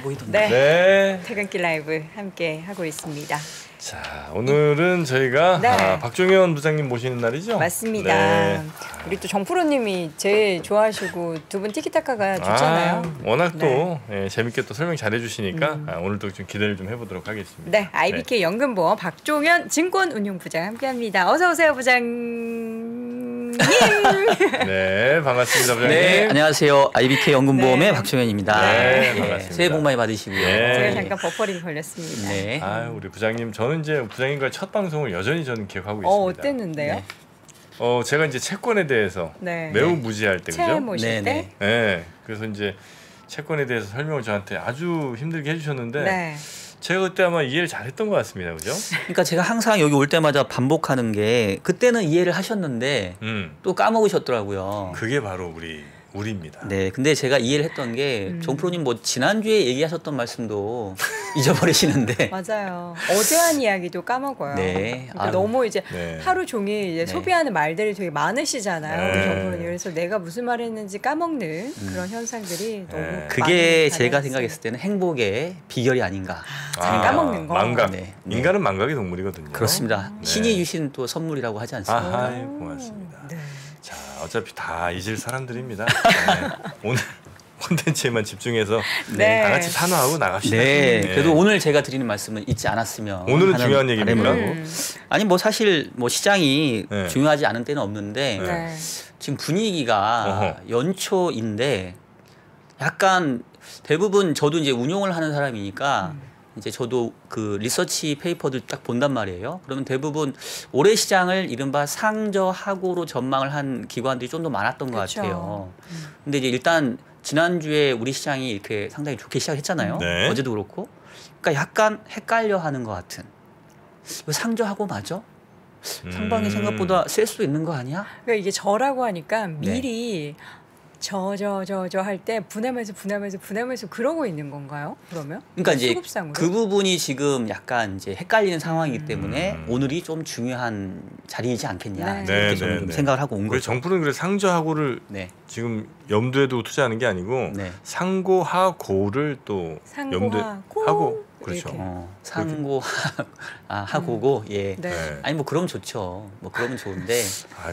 보이던데. 네. 네. 퇴근길 라이브 함께 하고 있습니다. 자, 오늘은 저희가 네. 박종현 부장님 모시는 날이죠? 맞습니다. 네. 우리 또 정프로님이 제일 좋아하시고 두 분 티키타카가 좋잖아요. 워낙 또 재밌게 또 설명 잘해주시니까 오늘도 좀 기대를 좀 해보도록 하겠습니다. 네, IBK 연금보험 박종현 증권운용부장 함께합니다. 어서 오세요, 부장님. 네, 반갑습니다, 부장님. 네, 안녕하세요. IBK 연금보험의 네. 박종현입니다. 네, 예, 반갑습니다. 새해 복 많이 받으시고요. 네. 제가 잠깐 버퍼링 걸렸습니다. 네. 우리 부장님, 저는 이제 부장님과의 첫 방송을 여전히 저는 기억하고 있습니다. 어땠는데요? 네. 제가 이제 채권에 대해서 네. 매우 무지할 때, 채 그죠? 모실 네, 때? 네, 그래서 이제 채권에 대해서 설명을 저한테 아주 힘들게 해주셨는데 네. 제가 그때 아마 이해를 잘했던 것 같습니다, 그죠? 그러니까 제가 항상 여기 올 때마다 반복하는 게 그때는 이해를 하셨는데 또 까먹으셨더라고요. 그게 바로 우리입니다. 네, 근데 제가 이해를 했던 게 정프로님 뭐 지난주에 얘기하셨던 말씀도 잊어버리시는데 맞아요. 어제 한 이야기도 까먹어요. 네. 그러니까 너무 이제 네. 하루 종일 이제 네. 소비하는 말들이 되게 많으시잖아요. 네. 우리 정프로님. 그래서 내가 무슨 말 했는지 까먹는 그런 현상들이 너무 많은 그게 제가 반응이 생각했을 때는 행복의 비결이 아닌가. 잘 까먹는 거. 망각. 네. 인간은 망각의 동물이거든요. 그렇습니다. 네. 신이 주신 또 선물이라고 하지 않습니까? 아하, 고맙습니다. 네. 자, 어차피 다 잊을 사람들입니다. 네. 오늘 콘텐츠에만 집중해서 네. 다 같이 산화하고 나갑시다. 네, 그래도 오늘 제가 드리는 말씀은 잊지 않았으면 오늘은 하는 중요한 얘기입니까? 바람으로. 아니 뭐 사실 뭐 시장이 네. 중요하지 않은 때는 없는데 네. 지금 분위기가 어허. 연초인데 약간 대부분 저도 이제 운용을 하는 사람이니까 이제 저도 그 리서치 페이퍼들 딱 본단 말이에요. 그러면 대부분 올해 시장을 이른바 상저하고로 전망을 한 기관들이 좀 더 많았던 것 그쵸. 같아요. 근데 이제 일단 지난주에 우리 시장이 이렇게 상당히 좋게 시작했잖아요. 네. 어제도 그렇고. 그러니까 약간 헷갈려 하는 것 같은. 이거 상저하고 맞아? 상방이 생각보다 셀 수도 있는 거 아니야? 그러니까 이게 저라고 하니까 네. 미리 저 할 때 분해하면서 그러고 있는 건가요? 그러면? 그러니까 이제 수급상으로? 그 부분이 지금 약간 이제 헷갈리는 상황이기 때문에 오늘이 좀 중요한 자리이지 않겠냐 네. 이렇게 네, 저는 네, 좀 네. 생각을 하고 온 그래서 거죠. 정부는 그래 상저하고를 네, 지금 염두에 두고 투자하는 게 아니고 네. 상고하고를 또 염두에 상고하고 하고 그렇죠. 이렇게. 상고 하고고 예. 네. 네. 아니 뭐 그러면 좋죠. 뭐 그러면 좋은데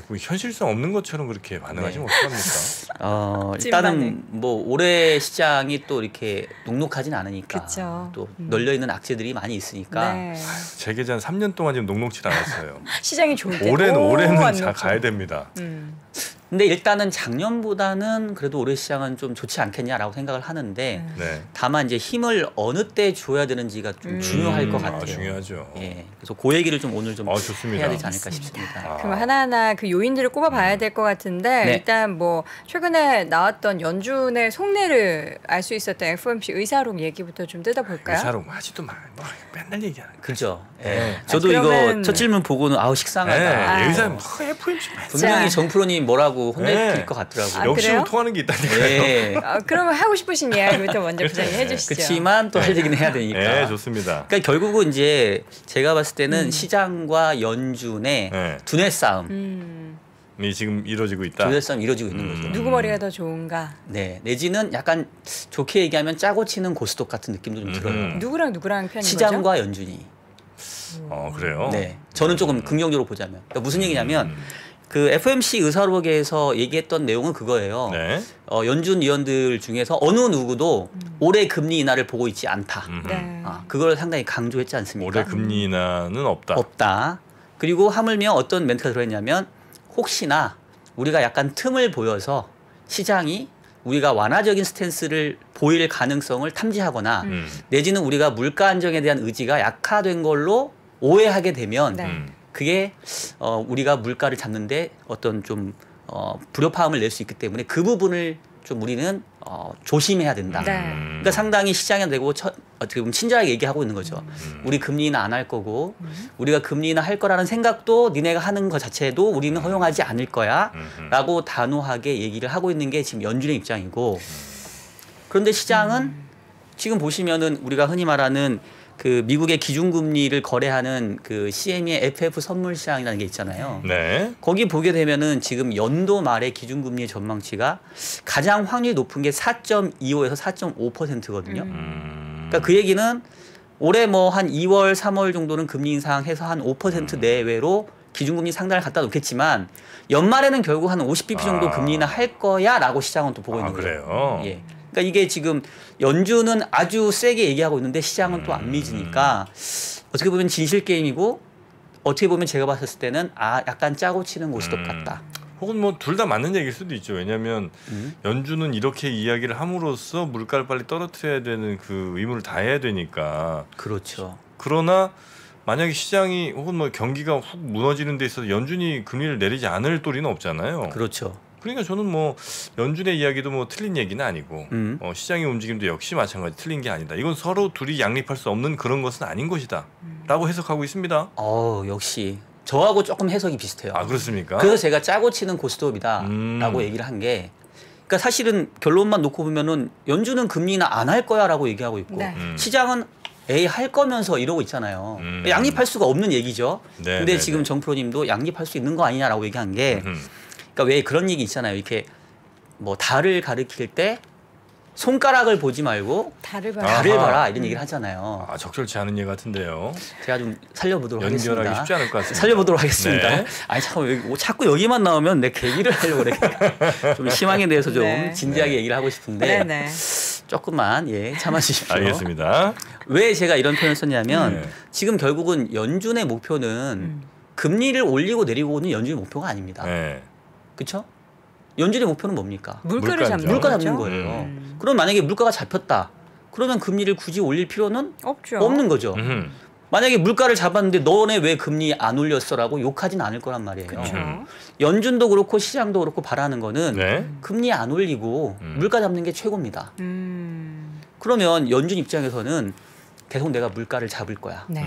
뭐 현실성 없는 것처럼 그렇게 반응하시면 어떡합니까? 일단은 뭐 올해 시장이 또 이렇게 녹록하진 않으니까 그쵸. 또 널려 있는 악재들이 많이 있으니까 네. 제 계좌는 3년 동안 지금 녹록지 않았어요. 시장이 좋을 때 올해는 안 자, 놓고. 가야 됩니다. 근데 일단은 작년보다는 그래도 올해 시장은 좀 좋지 않겠냐라고 생각을 하는데 네. 다만 이제 힘을 어느 때 줘야 되는지가 좀 중요할 것 같아요. 중요하죠. 예, 그래서 그 얘기를 좀 오늘 좀 좋습니다. 해야 되지 않을까 싶습니다. 그럼 하나하나 그 요인들을 꼽아봐야 될 것 같은데 네. 일단 뭐 최근에 나왔던 연준의 속내를 알 수 있었던 FOMC 의사록 얘기부터 좀 뜯어볼까요? 의사로 하지도 마. 뭐 맨날 얘기하는 거. 그죠? 예. 네. 저도 그러면- 이거 첫 질문 보고는 아우 식상하다. 네. 의사 뭐 FOMC 분명히 자. 정프로님 뭐라고 혼낼 네. 것 같더라고요. 아, 역시로 그래요? 통하는 게 있다니까요. 예. 그러면 하고 싶으신 이야기부터 먼저 부장님 해주시죠. 그렇지만 또 할 얘기는 해야 되니까. 네, 좋습니다. 그러니까 결국은 이제 제가 봤을 때는 시장과 연준의 네. 두뇌 싸움, 이 지금 이루어지고 있다. 두뇌 싸움 이루어지고 있는 거죠. 누구 머리가 더 좋은가? 네, 내지는 약간 좋게 얘기하면 짜고 치는 고스톱 같은 느낌도 좀 들어요. 누구랑 편인 거죠? 시장과 연준이. 그래요? 네, 저는 조금 긍정적으로 보자면 그러니까 무슨 얘기냐면 그 FOMC 의사록에서 얘기했던 내용은 그거예요. 네. 연준 위원들 중에서 어느 누구도 올해 금리 인하를 보고 있지 않다. 네. 그걸 상당히 강조했지 않습니까? 올해 금리 인하는 없다. 없다. 그리고 하물며 어떤 멘트가 들어있냐면 혹시나 우리가 약간 틈을 보여서 시장이 우리가 완화적인 스탠스를 보일 가능성을 탐지하거나 내지는 우리가 물가 안정에 대한 의지가 약화된 걸로 오해하게 되면 네. 그게 우리가 물가를 잡는데 어떤 좀 불협화음을 낼 수 있기 때문에 그 부분을 좀 우리는 조심해야 된다. 네. 그러니까 상당히 시장에 대고 어떻게 보면 친절하게 얘기하고 있는 거죠. 우리 금리 인하 안 할 거고 우리가 금리 인하 할 거라는 생각도 니네가 하는 것 자체도 우리는 허용하지 않을 거야 라고 단호하게 얘기를 하고 있는 게 지금 연준의 입장이고 그런데 시장은 지금 보시면은 우리가 흔히 말하는 그 미국의 기준금리를 거래하는 그 CME의 FF 선물 시장이라는 게 있잖아요. 네. 거기 보게 되면은 지금 연도 말의 기준금리의 전망치가 가장 확률이 높은 게 4.25에서 4.5%거든요. 그러니까 그 얘기는 올해 뭐 한 2월, 3월 정도는 금리 인상해서 한 5% 내외로 기준금리 상단을 갖다 놓겠지만 연말에는 결국 한 50bp 정도 금리 인하할 거야라고 시장은 또 보고 있는 거예요. 그래요? 예. 그러니까 이게 지금 연준은 아주 세게 얘기하고 있는데 시장은 또 안 믿으니까 어떻게 보면 진실 게임이고 어떻게 보면 제가 봤을 때는 약간 짜고 치는 곳이 똑같다. 혹은 뭐 둘 다 맞는 얘기일 수도 있죠. 왜냐하면 연준은 이렇게 이야기를 함으로써 물가를 빨리 떨어뜨려야 되는 그 의무를 다해야 되니까. 그렇죠. 그러나 만약에 시장이 혹은 뭐 경기가 훅 무너지는 데 있어서 연준이 금리를 내리지 않을 도리는 없잖아요. 그렇죠. 그러니까 저는 뭐 연준의 이야기도 뭐 틀린 얘기는 아니고 시장의 움직임도 역시 마찬가지 틀린 게 아니다. 이건 서로 둘이 양립할 수 없는 그런 것은 아닌 것이다 라고 해석하고 있습니다. 역시 저하고 조금 해석이 비슷해요. 아 그렇습니까? 그래서 제가 짜고 치는 고스톱이다 라고 얘기를 한 게 그러니까 사실은 결론만 놓고 보면은 연준은 금리 인하 안 할 거야 라고 얘기하고 있고 네. 시장은 할 거면서 이러고 있잖아요. 양립할 수가 없는 얘기죠. 네, 근데 네, 지금 네. 정프로님도 양립할 수 있는 거 아니냐라고 얘기한 게 그러니까 왜 그런 얘기 있잖아요. 이렇게 뭐 달을 가리킬 때 손가락을 보지 말고 달을 아하. 달을 봐라 이런 얘기를 하잖아요. 아 적절치 않은 예 같은데요. 제가 좀 살려보도록 연결하기 하겠습니다. 쉽지 않을 것 같습니다. 살려보도록 하겠습니다. 네. 아니 자꾸 여기만 나오면 내 계기를 하려고 그래. 좀 희망에 대해서 좀 네. 진지하게 얘기를 하고 싶은데 네네. 조금만 참아주십시오. 알겠습니다. 왜 제가 이런 표현을 썼냐면 네. 지금 결국은 연준의 목표는 금리를 올리고 내리고는 연준의 목표가 아닙니다. 네. 그렇죠? 연준의 목표는 뭡니까? 물가를 물가죠. 잡는 물가 거죠? 잡는 거예요. 그럼 만약에 물가가 잡혔다. 그러면 금리를 굳이 올릴 필요는 없죠. 없는 거죠. 음흠. 만약에 물가를 잡았는데 너네 왜 금리 안 올렸어라고 욕하진 않을 거란 말이에요. 그렇죠. 연준도 그렇고 시장도 그렇고 바라는 거는 네. 금리 안 올리고 물가 잡는 게 최고입니다. 그러면 연준 입장에서는 계속 내가 물가를 잡을 거야. 네.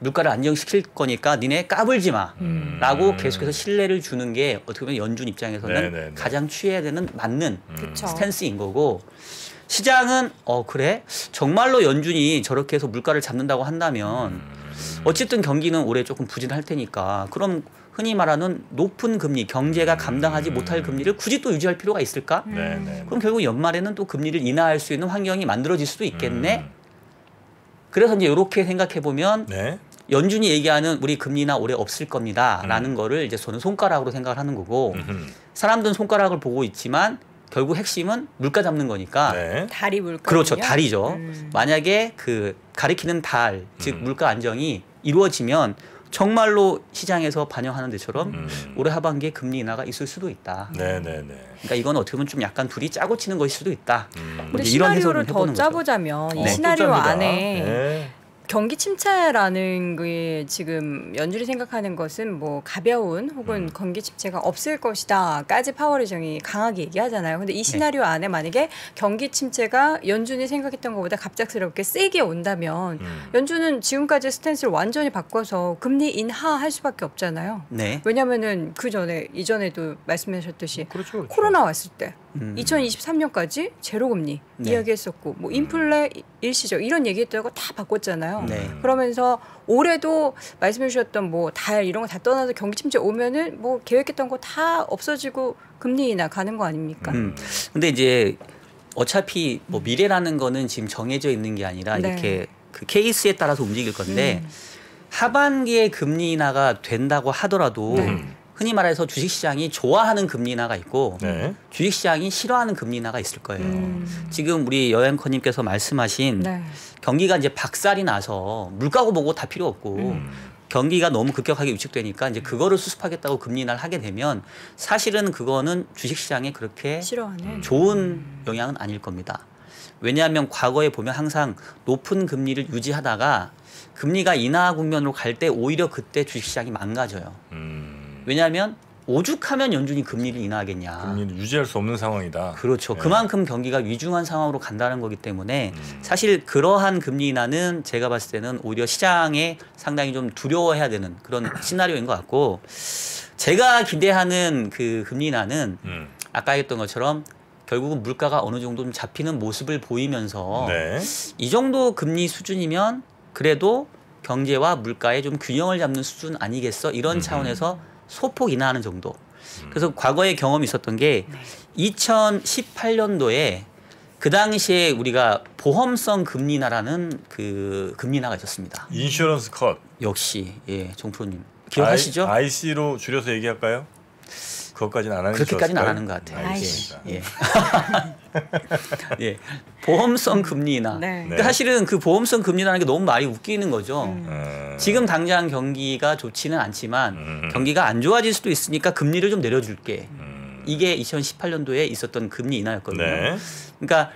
물가를 안정시킬 거니까 니네 까불지 마 라고 계속해서 신뢰를 주는 게 어떻게 보면 연준 입장에서는 네네네. 가장 취해야 되는 맞는 그쵸. 스탠스인 거고 시장은 그래? 정말로 연준이 저렇게 해서 물가를 잡는다고 한다면 어쨌든 경기는 올해 조금 부진할 테니까 그럼 흔히 말하는 높은 금리, 경제가 감당하지 못할 금리를 굳이 또 유지할 필요가 있을까? 네네. 그럼 결국 연말에는 또 금리를 인하할 수 있는 환경이 만들어질 수도 있겠네. 그래서 이제 이렇게 생각해 보면 네. 연준이 얘기하는 우리 금리 인하 올해 없을 겁니다라는 거를 이제 저는 손가락으로 생각을 하는 거고 사람들은 손가락을 보고 있지만 결국 핵심은 물가 잡는 거니까 네. 달이 물가. 그렇죠. 달이죠. 만약에 그 가리키는 달, 즉 물가 안정이 이루어지면 정말로 시장에서 반영하는 데처럼 올해 하반기에 금리 인하가 있을 수도 있다. 네네네. 그러니까 이건 어떻게 보면 좀 약간 둘이 짜고 치는 것일 수도 있다. 우리 이제 이런 시나리오를 해석을 더 해보는 거죠. 짜보자면 이 네. 시나리오 또 짭니다. 안에 네. 경기 침체라는 게 지금 연준이 생각하는 것은 뭐 가벼운 혹은 경기 침체가 없을 것이다까지 파월 의장이 강하게 얘기하잖아요. 근데 이 시나리오 안에 만약에 경기 침체가 연준이 생각했던 것보다 갑작스럽게 세게 온다면 연준은 지금까지 스탠스를 완전히 바꿔서 금리 인하할 수밖에 없잖아요. 네. 왜냐하면은 그 전에 이전에도 말씀하셨듯이 그렇죠. 그렇죠. 코로나 왔을 때 2023년까지 제로 금리 네. 이야기했었고 뭐 인플레 일시적 이런 얘기했다고 다 바꿨잖아요. 네. 그러면서 올해도 말씀해 주셨던 뭐 달 이런 거 다 떠나서 경기 침체 오면은 뭐 계획했던 거 다 없어지고 금리 인하 가는 거 아닙니까? 근데 이제 어차피 뭐 미래라는 거는 지금 정해져 있는 게 아니라 네. 이렇게 그 케이스에 따라서 움직일 건데 하반기에 금리 인하가 된다고 하더라도 흔히 말해서 주식시장이 좋아하는 금리 인하가 있고 네. 주식시장이 싫어하는 금리 인하가 있을 거예요. 지금 우리 여앵커님께서 말씀하신 네. 경기가 이제 박살이 나서 물가고 뭐고 다 필요 없고 경기가 너무 급격하게 위축되니까 이제 그거를 수습하겠다고 금리 인하를 하게 되면 사실은 그거는 주식시장에 그렇게 싫어하는 좋은 영향은 아닐 겁니다. 왜냐하면 과거에 보면 항상 높은 금리를 유지하다가 금리가 인하 국면으로 갈 때 오히려 그때 주식시장이 망가져요. 왜냐하면 오죽하면 연준이 금리를 인하하겠냐. 금리를 유지할 수 없는 상황이다. 그렇죠. 네. 그만큼 경기가 위중한 상황으로 간다는 거기 때문에 사실 그러한 금리 인하는 제가 봤을 때는 오히려 시장에 상당히 좀 두려워해야 되는 그런 시나리오인 것 같고 제가 기대하는 그 금리 인하는 아까 했던 것처럼 결국은 물가가 어느 정도 좀 잡히는 모습을 보이면서 네. 이 정도 금리 수준이면 그래도 경제와 물가에 좀 균형을 잡는 수준 아니겠어? 이런 차원에서 소폭 인하하는 정도. 그래서 과거에 경험이 있었던 게 2018년도에 그 당시에 우리가 보험성 금리 인하라는 그 금리 인하가 있었습니다. 인슈런스 컷. 역시 예, 정프로님 기억하시죠? IC로 줄여서 얘기할까요? 그것까지는 안 하는 게 그렇게까지는 안 좋았을까요? 하는 것 같아요. 알겠습니다. 예. 예. 보험성 금리 인하. 네. 근데 사실은 그 보험성 금리 인하라는 게 너무 말이 웃기는 거죠. 지금 당 당장 경기가 좋지는 않지만 경기가 안 좋아질 수도 있으니까 금리를 좀 내려줄게. 이게 2018년도에 있었던 금리 인하였거든요. 네. 그러니까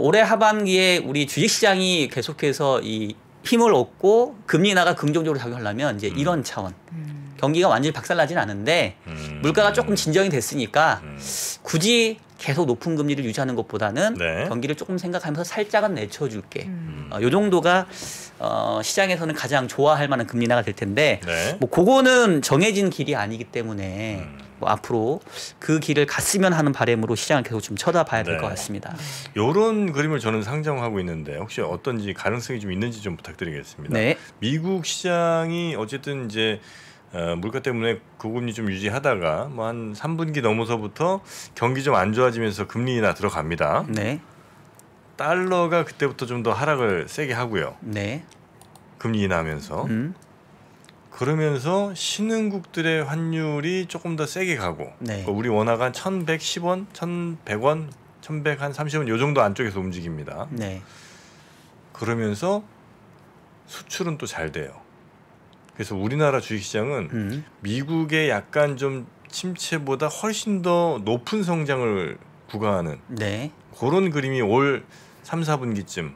올해 하반기에 우리 주식시장이 계속해서 이 힘을 얻고 금리 인하가 긍정적으로 작용하려면 이제 이런 차원. 경기가 완전히 박살나진 않은데 물가가 조금 진정이 됐으니까 굳이 계속 높은 금리를 유지하는 것보다는 네. 경기를 조금 생각하면서 살짝은 내쳐줄게. 요 정도가 시장에서는 가장 좋아할 만한 금리 인하가 될 텐데 네. 뭐 그거는 정해진 길이 아니기 때문에 뭐 앞으로 그 길을 갔으면 하는 바람으로 시장을 계속 좀 쳐다봐야 될 것 네. 같습니다. 이런 그림을 저는 상정하고 있는데 혹시 어떤지 가능성이 좀 있는지 좀 부탁드리겠습니다. 네. 미국 시장이 어쨌든 이제 물가 때문에 고금리 좀 유지하다가 뭐 한 3분기 넘어서부터 경기 좀 안 좋아지면서 금리 인하 들어갑니다. 네. 달러가 그때부터 좀 더 하락을 세게 하고요. 네. 금리 인하하면서 그러면서 신흥국들의 환율이 조금 더 세게 가고 네. 그러니까 우리 원화가 한 1,110원, 1,100원, 1,130원 요 정도 안쪽에서 움직입니다. 네. 그러면서 수출은 또 잘 돼요. 그래서 우리나라 주식시장은 미국의 약간 좀 침체보다 훨씬 더 높은 성장을 구가하는 네. 그런 그림이 올 3, 4분기쯤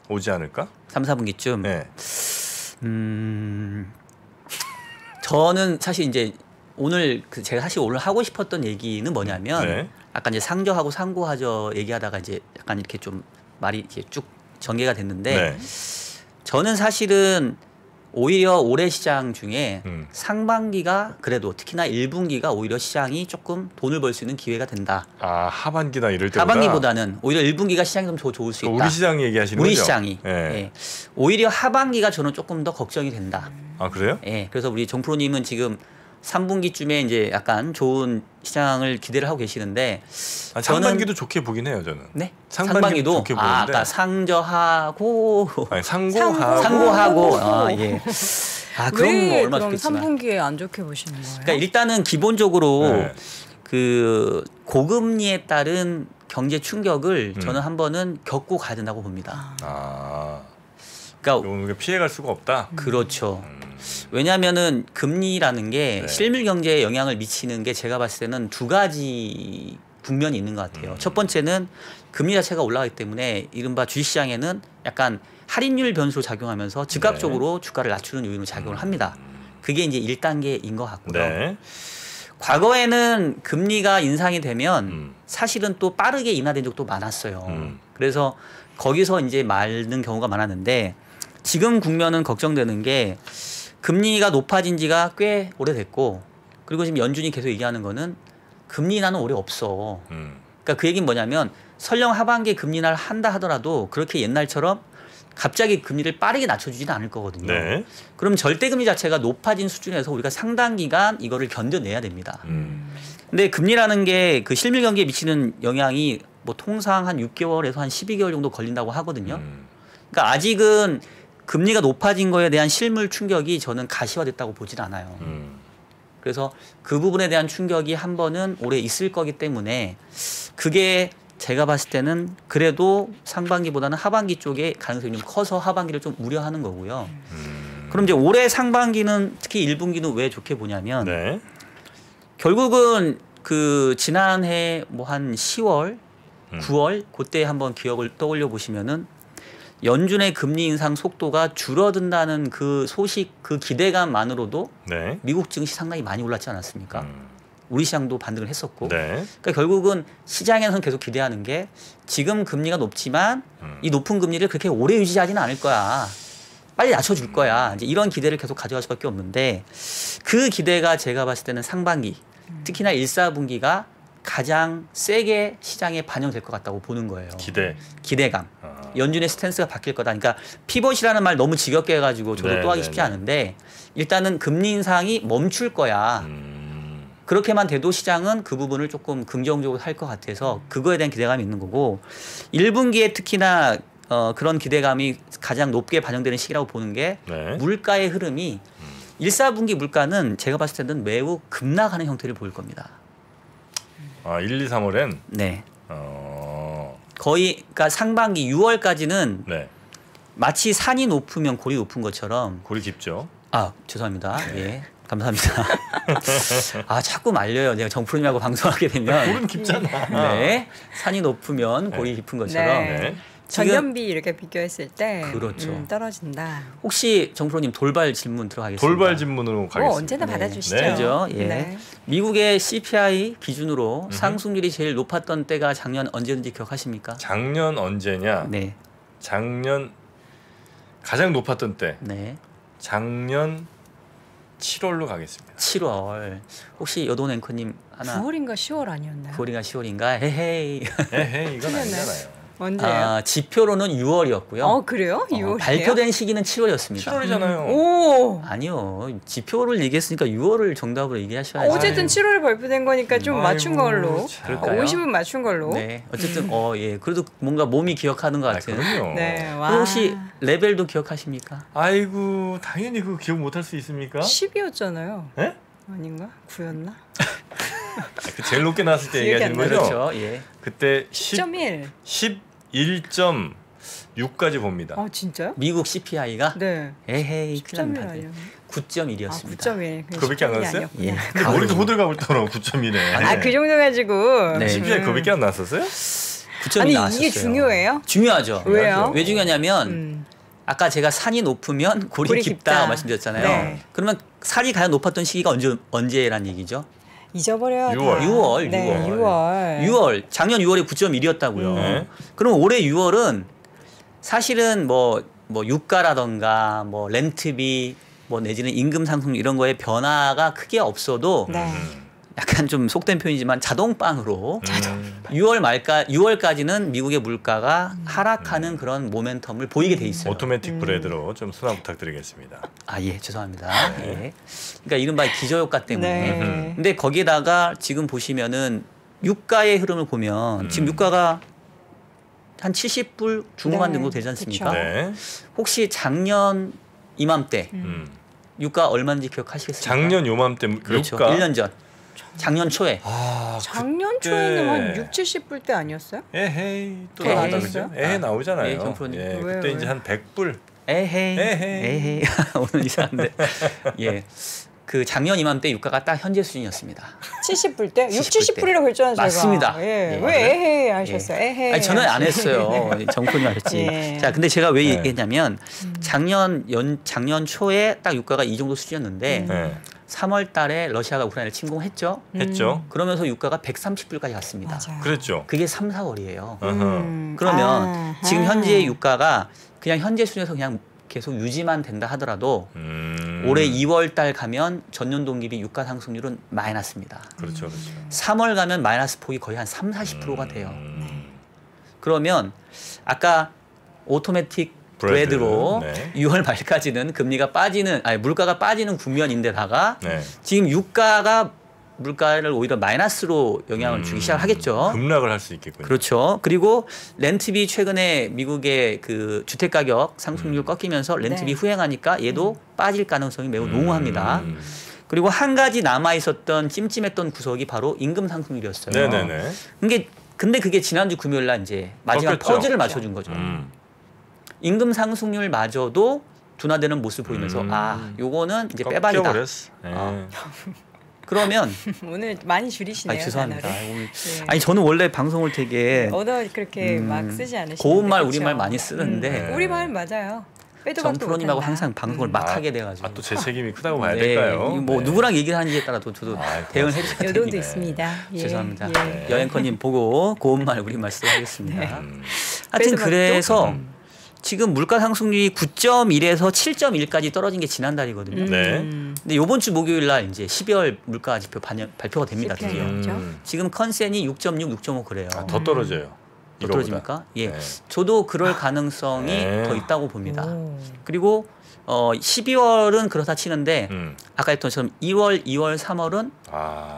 오지 않을까? 3, 4분기쯤. 네. 저는 사실 이제 오늘 제가 사실 오늘 하고 싶었던 얘기는 뭐냐면 네. 아까 이제 상저하고 상고하저 얘기하다가 이제 약간 이렇게 좀 말이 이렇게 쭉 전개가 됐는데 네. 저는 사실은 오히려 올해 시장 중에 상반기가 그래도 특히나 1분기가 오히려 시장이 조금 돈을 벌 수 있는 기회가 된다. 아 하반기나 이럴 때보다 하반기보다는 오히려 1분기가 시장이 좀 더 좋을 수 있다. 우리 시장 얘기하시는 우리 거죠? 시장이. 네. 예. 오히려 하반기가 저는 조금 더 걱정이 된다. 아 그래요? 예. 그래서 우리 정프로님은 지금 3분기쯤에 이제 약간 좋은 시장을 기대를 하고 계시는데 아, 상반기도 좋게 보긴 해요 저는. 네. 상반기도 좋게 보는데. 아까 상저하고 아니, 상고하고 상고하고 예. 아 그럼 뭐 왜 얼마 그럼 좋겠지만. 3분기에 안 좋게 보시는 거예요? 그러니까 일단은 기본적으로 네. 그 고금리에 따른 경제 충격을 저는 한 번은 겪고 가야 된다고 봅니다. 아 그러니까 이거 피해갈 수가 없다. 그렇죠. 왜냐하면은 금리라는 게 네. 실물 경제에 영향을 미치는 게 제가 봤을 때는 두 가지 국면이 있는 것 같아요. 첫 번째는 금리 자체가 올라가기 때문에 이른바 주식시장에는 약간 할인율 변수로 작용하면서 즉각적으로 주가를 낮추는 요인으로 작용을 합니다. 그게 이제 1단계인 것 같고요. 네. 과거에는 금리가 인상이 되면 사실은 또 빠르게 인하된 적도 많았어요. 그래서 거기서 이제 말는 경우가 많았는데 지금 국면은 걱정되는 게 금리가 높아진 지가 꽤 오래됐고 그리고 지금 연준이 계속 얘기하는 거는 금리 인하는 올해 없어. 그러니까 그 얘기는 뭐냐면 설령 하반기에 금리 인하를 한다 하더라도 그렇게 옛날처럼 갑자기 금리를 빠르게 낮춰주지는 않을 거거든요. 네. 그럼 절대금리 자체가 높아진 수준에서 우리가 상당 기간 이거를 견뎌내야 됩니다. 근데 금리라는 게 그 실물 경기에 미치는 영향이 뭐 통상 한 6개월에서 한 12개월 정도 걸린다고 하거든요. 그러니까 아직은 금리가 높아진 거에 대한 실물 충격이 저는 가시화됐다고 보진 않아요. 그래서 그 부분에 대한 충격이 한 번은 올해 있을 거기 때문에 그게 제가 봤을 때는 그래도 상반기보다는 하반기 쪽에 가능성이 좀 커서 하반기를 좀 우려하는 거고요. 그럼 이제 올해 상반기는 특히 1분기는 왜 좋게 보냐면 네. 결국은 그 지난해 뭐 한 10월, 9월 그때 한번 기억을 떠올려 보시면은 연준의 금리 인상 속도가 줄어든다는 그 소식, 그 기대감만으로도 네. 미국 증시 상당히 많이 올랐지 않았습니까? 우리 시장도 반등을 했었고. 네. 그러니까 결국은 시장에서는 계속 기대하는 게 지금 금리가 높지만 이 높은 금리를 그렇게 오래 유지하지는 않을 거야. 빨리 낮춰줄 거야. 이제 이런 기대를 계속 가져갈 수밖에 없는데 그 기대가 제가 봤을 때는 상반기, 특히나 1, 4분기가 가장 세게 시장에 반영될 것 같다고 보는 거예요. 기대감. 연준의 스탠스가 바뀔 거다. 그러니까 피벗이라는 말 너무 지겹게 해가지고 저도 네, 또 하기 네, 쉽지 네. 않은데 일단은 금리 인상이 멈출 거야. 그렇게만 돼도 시장은 그 부분을 조금 긍정적으로 할 것 같아서 그거에 대한 기대감이 있는 거고 1분기에 특히나 그런 기대감이 가장 높게 반영되는 시기라고 보는 게 네. 물가의 흐름이 1, 4분기 물가는 제가 봤을 때는 매우 급락하는 형태를 보일 겁니다. 아, 1, 2, 3월엔 네. 거의 그러니까 상반기 6월까지는 네. 마치 산이 높으면 골이 높은 것처럼 골이 깊죠. 아 죄송합니다. 예. 감사합니다. 아 자꾸 말려요. 내가 정프로님하고 방송하게 되면 골은 깊잖아. 네 산이 높으면 골이 깊은 것처럼 네. 네. 지금 전년비 이렇게 비교했을 때 그렇죠. 떨어진다. 혹시 정프로님 돌발 질문 들어가겠습니다. 돌발 질문으로 가겠습니다. 언제나 받아주시죠. 네. 그죠? 예. 네. 미국의 CPI 기준으로 상승률이 제일 높았던 때가 작년 언제인지 기억하십니까? 작년 언제냐? 네. 작년 가장 높았던 때 네. 작년 7월로 가겠습니다. 7월. 혹시 여돈 앵커님 하나 9월인가 10월 아니었나요? 9월인가 10월인가? 헤헤이. 에헤 이건 틀렸네. 아니잖아요. 언제요? 아, 지표로는 6월이었고요. 그래요? 6월이요? 발표된 시기는 7월이었습니다. 7월이잖아요. 오. 아니요. 지표를 얘기했으니까 6월을 정답으로 얘기하셔야죠. 어쨌든 7월에 발표된 거니까 좀 맞춘 아이고, 걸로. 참. 그럴까요? 50은 맞춘 걸로. 네. 어쨌든 예. 그래도 뭔가 몸이 기억하는 것 아, 같은. 그럼요. 네. 와. 그럼 혹시 레벨도 기억하십니까? 아이고 당연히 그거 기억 못할 수 있습니까? 10이었잖아요. 예? 아닌가? 9였나? 그 제일 높게 나왔을 때 기억이 얘기하시는 안 거죠? 그렇죠. 예. 그때 10.1. 11.6까지 봅니다. 진짜요? 미국 CPI가 네. 에헤이 10.1 큰일 났네. 아니었나? 9.1이었습니다. 9.1. 그거밖에 안 나왔어요? 예. 왜 이렇게 호들갑을 떨어 9.1에. 그 정도 가지고. 네. CPI 그거밖에 안 나왔었어요? 9.1 아니 나왔었어요. 이게 중요해요? 중요하죠. 왜요? 왜 중요하냐면 음. 아까 제가 산이 높으면 골이 골이 깊다 깊다. 말씀드렸잖아요. 네. 그러면 산이 가장 높았던 시기가 언제란 얘기죠? 잊어버려요. 6월. 6월, 네, 6월. 6월. 6월. 작년 6월에 9.1이었다고요. 네. 그럼 올해 6월은 사실은 뭐 유가라던가 뭐 렌트비 뭐 내지는 임금 상승 이런 거에 변화가 크게 없어도 네. 약간 좀 속된 표현이지만 자동빵으로 6월까지는 미국의 물가가 하락하는 그런 모멘텀을 보이게 돼 있어요. 오토매틱 브레드로 좀 수납 부탁드리겠습니다. 아, 예, 죄송합니다. 예. 그러니까 이른바 기저효과 때문에. 네. 근데 거기에다가 지금 보시면은 유가의 흐름을 보면 지금 유가가 한 70불 중후반 네, 정도 되지 않습니까? 그쵸. 네. 혹시 작년 이맘때 음. 유가 얼마인지 기억하시겠습니까? 작년 요맘때 그렇죠. 유가 1년 전. 작년 초에. 작년 그때- 초에는 한 6, 70불 때 아니었어요? 에헤이 또 에헤이. 나왔다 그죠? 에헤이 나오잖아요. 예, 정프로님. 예, 왜, 그때 왜? 이제 한 100불. 에헤이. 에헤이. 오늘 이상한데. 예. 그 작년 이맘때 유가가 딱 현재 수준이었습니다. 70불 때? 6, 70불 때. 70불이라고 했잖아요, 제가. 맞습니다. 예. 예. 왜 에헤이 하셨어요? 에헤이. 아니 저는 안 했어요. 정권이 하셨지. 예. 자, 근데 제가 왜 네. 얘기했냐면 작년 초에 딱 유가가 이 정도 수준이었는데 네. 3월 달에 러시아가 우크라이나를 침공했죠. 했죠. 그러면서 유가가 130불까지 갔습니다. 맞아요. 그랬죠. 그게 3, 4월이에요. 어허. 그러면 지금 현재 유가가 그냥 현재 수준에서 그냥 계속 유지만 된다 하더라도 올해 2월 달 가면 전년 동기비 유가 상승률은 마이너스입니다. 그렇죠, 그렇죠. 3월 가면 마이너스 폭이 거의 한 3, 40%가 돼요. 음. 그러면 아까 오토매틱 브레드, 브레드로 네. 6월 말까지는 금리가 빠지는 물가가 빠지는 국면인데다가 네. 지금 유가가 물가를 오히려 마이너스로 영향을 주기 시작하겠죠. 급락을 할 수 있겠군요. 그렇죠. 그리고 렌트비 최근에 미국의 그 주택 가격 상승률 꺾이면서 렌트비 네. 후행하니까 얘도 빠질 가능성이 매우 농후합니다. 음. 그리고 한 가지 남아 있었던 찜찜했던 구석이 바로 임금 상승률이었어요. 네네네. 근데 그게 지난주 금요일 날 이제 마지막 꺾였죠. 퍼즐을 맞춰준 거죠. 임금 상승률마저도 둔화되는 모습을 보이면서 요거는 이제 빼박이다. 꺾여버렸어. 네. 그러면 오늘 많이 줄이시네요. 죄송합니다. 단어를. 오늘, 네. 아니 저는 원래 방송을 되게 언어 그렇게 막 쓰지 않으시는데. 고운말 그쵸? 우리말 많이 쓰는데 우리말 맞아요. 빼도 박도 정프로님하고 못한다. 항상 방송을 막 하게 돼가지고 또 제 책임이 크다고 봐야 네, 될까요? 뭐 네. 누구랑 얘기를 하는지에 따라도 저도 대응을 해줘야 여동도 되니까 있습니다. 예, 죄송합니다. 예. 여행커님 보고 고운말 우리말 쓰겠습니다. 하여튼 빼도 박도? 그래서 지금 물가 상승률이 9.1에서 7.1까지 떨어진 게 지난달이거든요. 네. 근데 이번 주 목요일 날 이제 12월 물가 지표 발표가 됩니다. 드디어. 그렇죠. 지금 컨센이 6.6, 6.5 그래요. 더 떨어져요. 더 떨어집니까? 예, 네. 저도 그럴 가능성이 네. 더 있다고 봅니다. 오. 그리고 12월은 그렇다 치는데 아까 했던 것처럼 2월, 2월, 3월은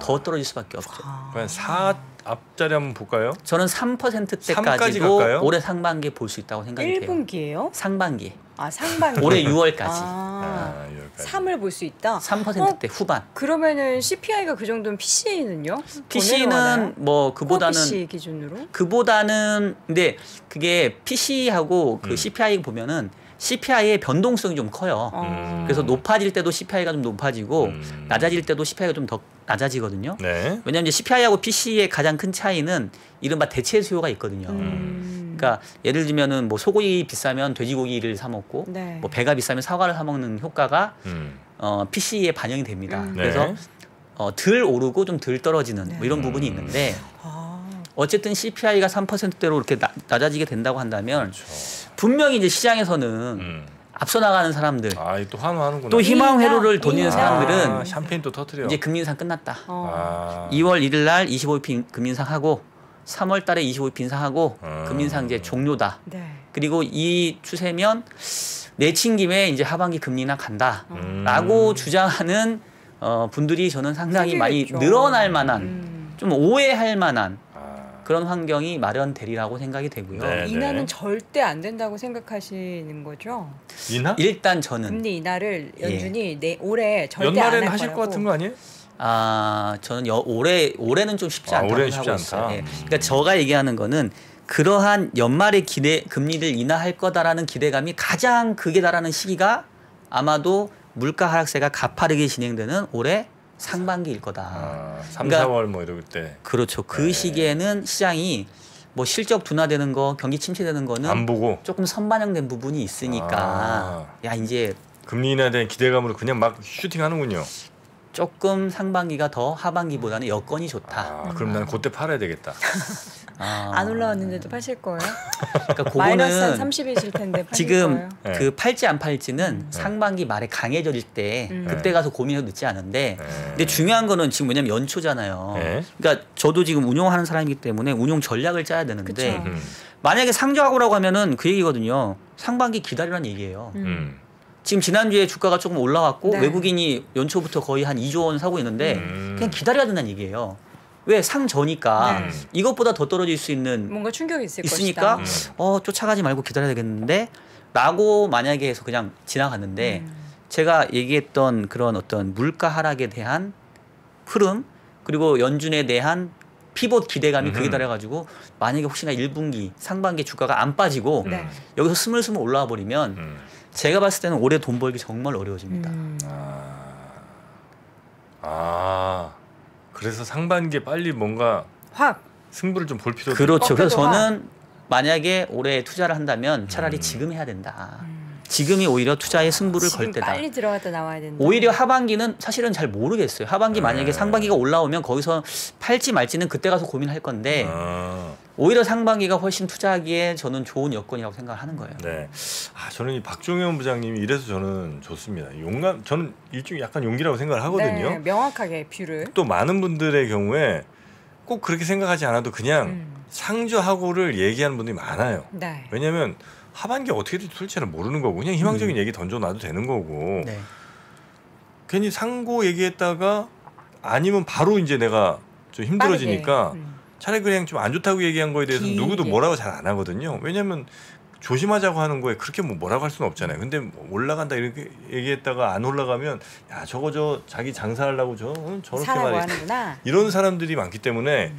더 떨어질 수밖에 없죠. 그냥 4 앞자리 한번 볼까요? 저는 3%대까지도 갈까요? 올해 상반기에 볼 수 있다고 생각이 돼요. 1분기예요? 상반기. 아, 상반기. 올해 6월까지. 아, 6월까지. 3을 볼 수 있다. 3%대 후반. 그러면은 CPI가 그 정도면 PC는요? PC는 뭐 PC 기준으로? 그보다는 근데 그게 PC하고 그 CPI 보면은 CPI의 변동성이 좀 커요. 그래서 높아질 때도 CPI가 좀 높아지고 낮아질 때도 CPI가 좀 더 낮아지거든요. 네. 왜냐하면 이제 CPI하고 PC의 가장 큰 차이는 이른바 대체 수요가 있거든요. 그러니까 예를 들면은 뭐 소고기 비싸면 돼지고기를 사 먹고 네. 뭐 배가 비싸면 사과를 사 먹는 효과가 PC에 반영이 됩니다. 네. 그래서 덜 오르고 좀 덜 떨어지는 네. 뭐 이런 부분이 있는데 아, 어쨌든 CPI가 3%대로 이렇게 낮아지게 된다고 한다면 그렇죠. 분명히 이제 시장에서는 앞서 나가는 사람들 또 환호하는구나. 또 희망 회로를 돌리는 인상. 사람들은 샴페인 또 터트려. 이제 금리 인상 끝났다. 2월 2월 1일 날 25bp 금리 인상하고 3월 달에 25bp 인상하고 금리 인상 이제 종료다. 네. 그리고 이 추세면 내친 김에 이제 하반기 금리 인하 간다라고 주장하는 분들이 저는 상당히 많이 생기겠죠. 늘어날 만한 좀 오해할 만한 그런 환경이 마련되리라고 생각이 되고요. 네. 인하는 절대 안 된다고 생각하시는 거죠? 인하? 일단 저는 금리 인하를 연준이 올해 절대 안 연말에는 할 하실 거라고. 것 같은 거 아니에요? 저는 올해는 좀 쉽지 않다고 올해는 하고 쉽지 있어요. 않다. 예. 그러니까 제가 얘기하는 거는 그러한 연말에 금리를 인하할 거다라는 기대감이 가장 극에 달하는 시기가 아마도 물가 하락세가 가파르게 진행되는 올해 상반기일 거다. 3, 그러니까 4월 뭐 이럴 때. 그렇죠. 그 시기에는 시장이 뭐 실적 둔화되는 거, 경기 침체되는 거는 안 보고 조금 선반영된 부분이 있으니까 야 이제 금리 인하에 대한 기대감으로 그냥 막 슈팅하는군요. 조금 상반기가 더 하반기보다는 여건이 좋다. 그럼 난 그때 팔아야 되겠다. 안 올라왔는데도 파실 거예요? 그러니까 마이너스 한 그거는 30이실 텐데 파실 지금 거예요? 네. 그 팔지 안 팔지는 상반기 말에 강해질 때 그때 가서 고민해도 늦지 않은데 근데 중요한 거는 지금 왜냐면 연초잖아요. 네. 그러니까 저도 지금 운용하는 사람이기 때문에 운용 전략을 짜야 되는데 그쵸. 만약에 상저하고라고 하면은 그 얘기거든요. 상반기 기다리라는 얘기예요. 지금 지난주에 주가가 조금 올라왔고 네. 외국인이 연초부터 거의 한 2조 원 사고 있는데 그냥 기다려야 된다는 얘기예요. 왜 상저니까 이것보다 더 떨어질 수 있는 뭔가 충격이 있으니까 것이다. 쫓아가지 말고 기다려야 되겠는데 라고 만약에 해서 그냥 지나갔는데 제가 얘기했던 그런 어떤 물가 하락에 대한 흐름 그리고 연준에 대한 피봇 기대감이 극에 달해가지고 만약에 혹시나 1분기 상반기 주가가 안 빠지고 네. 여기서 스물스물 올라와 버리면 제가 봤을 때는 올해 돈 벌기 정말 어려워집니다. 그래서 상반기에 빨리 뭔가 확 승부를 좀 볼 필요도 그렇죠. 그래서 꺾여도 저는 만약에 올해 투자를 한다면 차라리 지금 해야 된다. 지금이 오히려 투자의 승부를 걸 지금 때다. 빨리 들어갔다 나와야 된다. 오히려 하반기는 사실은 잘 모르겠어요. 하반기 만약에 상반기가 올라오면 거기서 팔지 말지는 그때 가서 고민할 건데 오히려 상반기가 훨씬 투자하기에 저는 좋은 여건이라고 생각하는 거예요. 네. 저는 이 박종현 부장님이 이래서 저는 좋습니다. 저는 일종의 약간 용기라고 생각을 하거든요. 네, 명확하게 뷰를. 또 많은 분들의 경우에 꼭 그렇게 생각하지 않아도 그냥 상저하고를 얘기하는 분들이 많아요. 네. 왜냐하면 하반기 어떻게 될지 솔직히 잘 모르는 거고 그냥 희망적인 얘기 던져놔도 되는 거고 네. 괜히 상고 얘기했다가 아니면 바로 이제 내가 좀 힘들어지니까 빠르게. 차라리 그냥 좀 안 좋다고 얘기한 거에 대해서 길게. 누구도 뭐라고 잘 안 하거든요. 왜냐하면 조심하자고 하는 거에 그렇게 뭐라고 할 수는 없잖아요. 근데 뭐 올라간다 이렇게 얘기했다가 안 올라가면 야 저거 자기 장사하려고 저렇게 사라고 말해 하는구나. 이런 사람들이 많기 때문에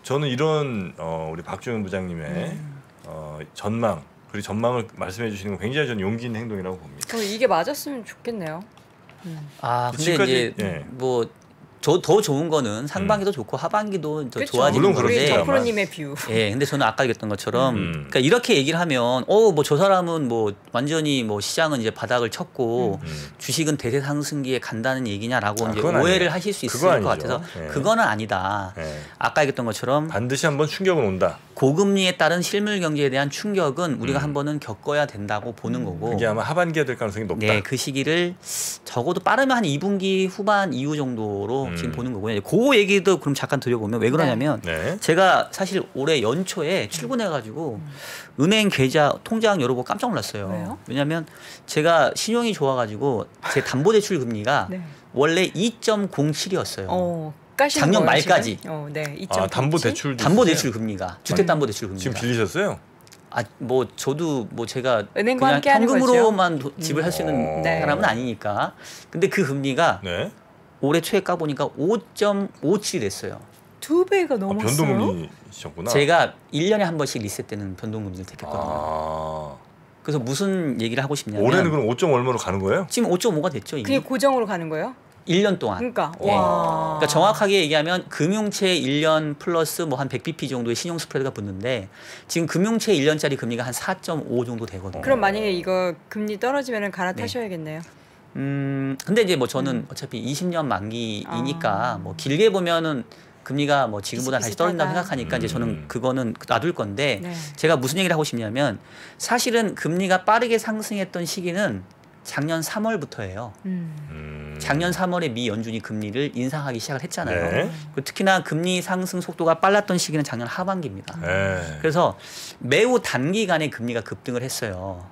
저는 이런 우리 박종현 부장님의 전망 그리고 전망을 말씀해 주시는 건 굉장히 저는 용기 있는 행동이라고 봅니다. 이게 맞았으면 좋겠네요. 근데 지금까지, 이제 예. 뭐 더 좋은 거는 상반기도 좋고 하반기도 더 그렇죠. 좋아지는 물론 건데. 우리 그렇죠. 정프로님의 뷰. 예, 근데 저는 아까 얘기했던 것처럼, 그러니까 이렇게 얘기를 하면, 뭐 저 사람은 뭐 완전히 뭐 시장은 이제 바닥을 쳤고 주식은 대세 상승기에 간다는 얘기냐라고 이제 그건 오해를 아니에요. 하실 수 있을 그거 것 아니죠. 같아서 예. 그거는 아니다. 예. 아까 얘기했던 것처럼 반드시 한번 충격은 온다. 고금리에 따른 실물 경제에 대한 충격은 우리가 한 번은 겪어야 된다고 보는 거고. 그게 아마 하반기에 될 가능성이 높다. 네, 그 시기를 적어도 빠르면 한 2분기 후반 이후 정도로 지금 보는 거고요. 그 얘기도 그럼 잠깐 드려보면 왜 그러냐면 네. 제가 사실 올해 연초에 출근해가지고 은행 계좌 통장 열어보고 깜짝 놀랐어요. 왜요? 왜냐하면 제가 신용이 좋아가지고 제 담보대출 금리가 네. 원래 2.07이었어요. 까시는 작년 거예요, 말까지. 지금? 네. 아, 담보대출 담보대출 금리가 주택담보대출 금리가 지금 빌리셨어요? 아, 뭐 저도 뭐 제가 은행과 그냥 함께 하는 현금으로만 집을 할 수 있는 네. 사람은 아니니까. 근데 그 금리가 네. 올해 초에 까보니까 5.57이 됐어요. 2배가 넘었어요. 변동금리셨구나. 제가 1년에 한 번씩 리셋되는 변동금리를 택했거든요. 아. 그래서 무슨 얘기를 하고 싶냐면 올해는 그럼 5점 얼마로 가는 거예요? 지금 5.5가 됐죠. 이미. 그게 고정으로 가는 거예요? 1년 동안. 그러니까 예. 와. 그러니까 정확하게 얘기하면 금융채 1년 플러스 뭐 한 100bp 정도의 신용 스프레드가 붙는데 지금 금융채 1년짜리 금리가 한 4.5 정도 되거든요. 그럼 만약에 이거 금리 떨어지면 갈아타셔야겠네요. 근데 이제 뭐 저는 어차피 20년 만기이니까 뭐 길게 보면은 금리가 뭐 지금보다 다시 떨어진다고 생각하니까 이제 저는 그거는 놔둘 건데 네. 제가 무슨 얘기를 하고 싶냐면 사실은 금리가 빠르게 상승했던 시기는 작년 3월부터예요. 작년 3월에 미 연준이 금리를 인상하기 시작을 했잖아요. 네. 그리고 특히나 금리 상승 속도가 빨랐던 시기는 작년 하반기입니다. 네. 그래서 매우 단기간에 금리가 급등을 했어요.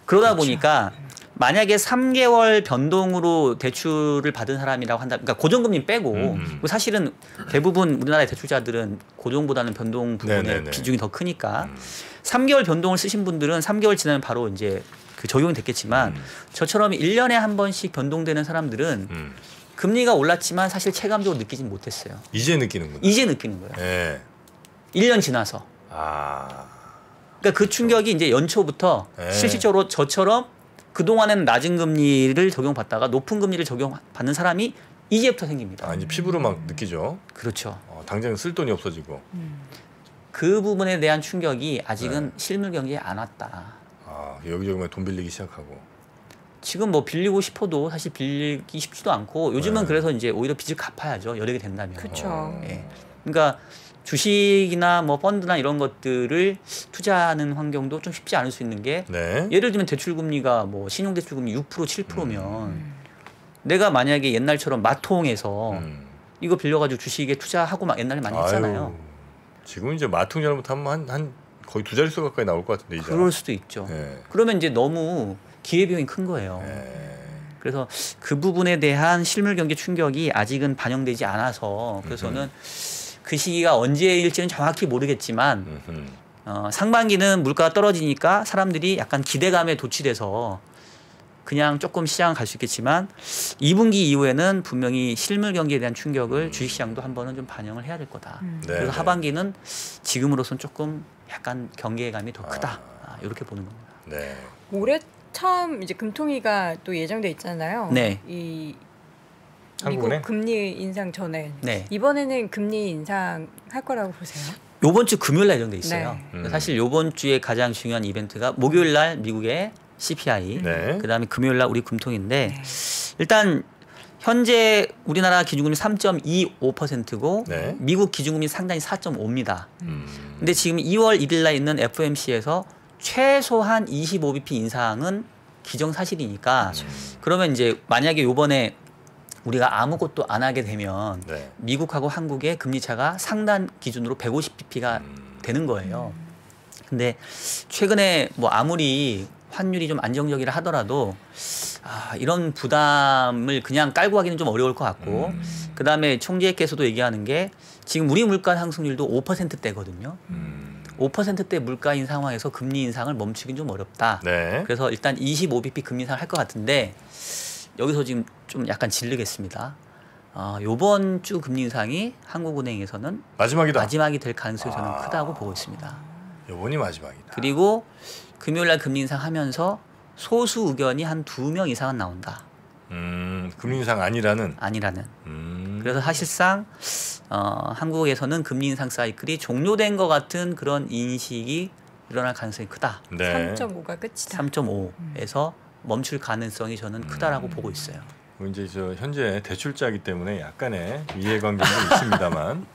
그러다 보니까 만약에 3개월 변동으로 대출을 받은 사람이라고 한다. 그러니까 고정금리 빼고 그리고 사실은 대부분 우리나라의 대출자들은 고정보다는 변동 부분의 네네네. 비중이 더 크니까 3개월 변동을 쓰신 분들은 3개월 지나면 바로 이제 그 적용이 됐겠지만 저처럼 1년에 한 번씩 변동되는 사람들은 금리가 올랐지만 사실 체감적으로 느끼진 못했어요. 이제 느끼는구나. 이제 느끼는 거예요. 네. 1년 지나서. 아. 그러니까 그 충격이 이제 연초부터 네. 실질적으로 저처럼 그동안에는 낮은 금리를 적용받다가 높은 금리를 적용받는 사람이 이제부터 생깁니다. 아, 이제 피부로 막 느끼죠. 그렇죠. 당장 쓸 돈이 없어지고. 그 부분에 대한 충격이 아직은 네. 실물 경제에 안 왔다. 아, 여기저기 돈 빌리기 시작하고. 지금 뭐 빌리고 싶어도 사실 빌리기 쉽지도 않고 요즘은 네. 그래서 이제 오히려 빚을 갚아야죠. 여력이 된다면. 그렇죠. 예. 그러니까 주식이나 뭐 펀드나 이런 것들을 투자하는 환경도 좀 쉽지 않을 수 있는 게 네. 예를 들면 대출 금리가 뭐 신용 대출 금리 6% 7%면 내가 만약에 옛날처럼 마통해서 이거 빌려가지고 주식에 투자하고 막 옛날에 많이 했잖아요. 아유, 지금 이제 마통 잘못하면 한 거의 두 자릿수 가까이 나올 것 같은데 이제. 그럴 수도 있죠. 네. 그러면 이제 너무 기회비용이 큰 거예요. 네. 그래서 그 부분에 대한 실물 경제 충격이 아직은 반영되지 않아서 그래서 저는 그 시기가 언제일지는 정확히 모르겠지만 상반기는 물가가 떨어지니까 사람들이 약간 기대감에 도취돼서 그냥 조금 시장을 갈 수 있겠지만 2분기 이후에는 분명히 실물 경기에 대한 충격을 주식시장도 한 번은 좀 반영을 해야 될 거다. 네, 그래서 네. 하반기는 지금으로선 조금 약간 경계감이 더 크다. 이렇게 보는 겁니다. 네. 올해 처음 이제 금통위가 또 예정돼 있잖아요. 네. 이 한국은행? 미국 금리 인상 전에 네. 이번에는 금리 인상 할 거라고 보세요? 요번 주 금요일 날 예정돼 있어요. 네. 사실 요번 주에 가장 중요한 이벤트가 목요일 날 미국의 CPI, 네. 그다음에 금요일 날 우리 금통인데 네. 일단 현재 우리나라 기준금리 3.25%고 네. 미국 기준금리 상당히 4.5입니다. 근데 지금 2월 1일 날 있는 FOMC에서 최소한 25bp 인상은 기정사실이니까 그러면 이제 만약에 요번에 우리가 아무것도 안 하게 되면 네. 미국하고 한국의 금리 차가 상단 기준으로 150bp가 되는 거예요. 근데 최근에 뭐 아무리 환율이 좀 안정적이라 하더라도 이런 부담을 그냥 깔고 하기는 좀 어려울 것 같고 그다음에 총재께서도 얘기하는 게 지금 우리 물가 상승률도 5%대거든요. 5%대 물가인 상황에서 금리 인상을 멈추긴 좀 어렵다. 네. 그래서 일단 25bp 금리 인상을 할 것 같은데 여기서 지금 좀 약간 질르겠습니다. 요번 주 금리 인상이 한국은행에서는 마지막이다. 마지막이 될 가능성이 저는 크다고 보고 있습니다. 요번이 마지막이다. 그리고 금요일 날 금리 인상하면서 소수 의견이 한 2명 이상은 나온다. 금리 인상 아니라는. 그래서 사실상 한국에서는 금리 인상 사이클이 종료된 것 같은 그런 인식이 일어날 가능성이 크다. 네. 3.5가 끝이다. 3.5에서 멈출 가능성이 저는 크다라고 보고 있어요. 이제 저 현재 대출자이기 때문에 약간의 이해관계도 있습니다만